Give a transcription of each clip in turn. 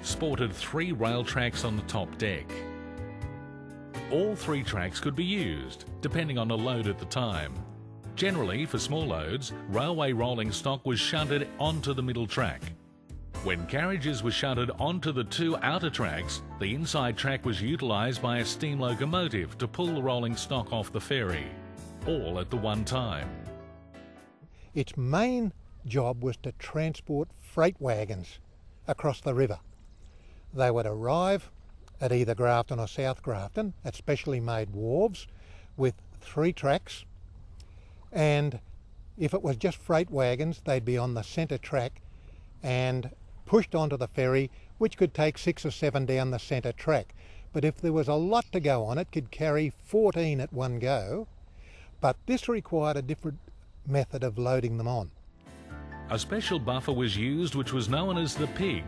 sported 3 rail tracks on the top deck. All 3 tracks could be used, depending on the load at the time. Generally, for small loads, railway rolling stock was shunted onto the middle track. When carriages were shunted onto the 2 outer tracks, the inside track was utilised by a steam locomotive to pull the rolling stock off the ferry, all at the one time. Its main job was to transport freight wagons across the river. They would arrive at either Grafton or South Grafton at specially made wharves with 3 tracks, and if it was just freight wagons, they'd be on the centre track and pushed onto the ferry, which could take 6 or 7 down the centre track. But if there was a lot to go on, it could carry 14 at one go, but this required a different method of loading them on. A special buffer was used which was known as the pig.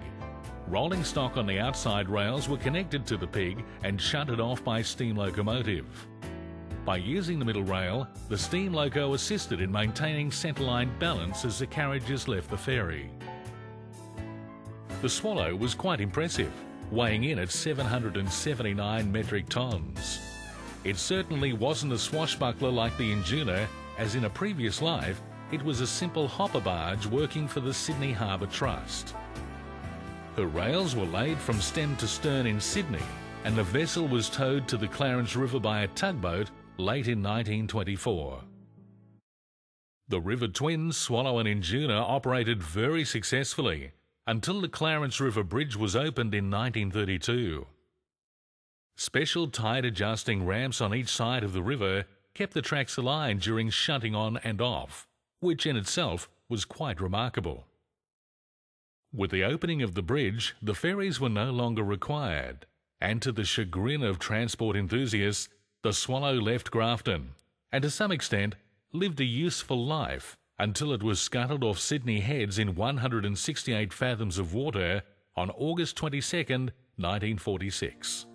Rolling stock on the outside rails were connected to the pig and shunted off by steam locomotive. By using the middle rail, the steam loco assisted in maintaining centreline balance as the carriages left the ferry. The Swallow was quite impressive, weighing in at 779 metric tonnes. It certainly wasn't a swashbuckler like the Induna, as in a previous life, it was a simple hopper barge working for the Sydney Harbour Trust. Her rails were laid from stem to stern in Sydney, and the vessel was towed to the Clarence River by a tugboat late in 1924. The river twins Swallow and Induna operated very successfully until the Clarence River Bridge was opened in 1932. Special tide adjusting ramps on each side of the river kept the tracks aligned during shunting on and off, which in itself was quite remarkable. With the opening of the bridge, the ferries were no longer required, and to the chagrin of transport enthusiasts, the Swallow left Grafton, and to some extent lived a useful life until it was scuttled off Sydney Heads in 168 fathoms of water on August 22, 1946.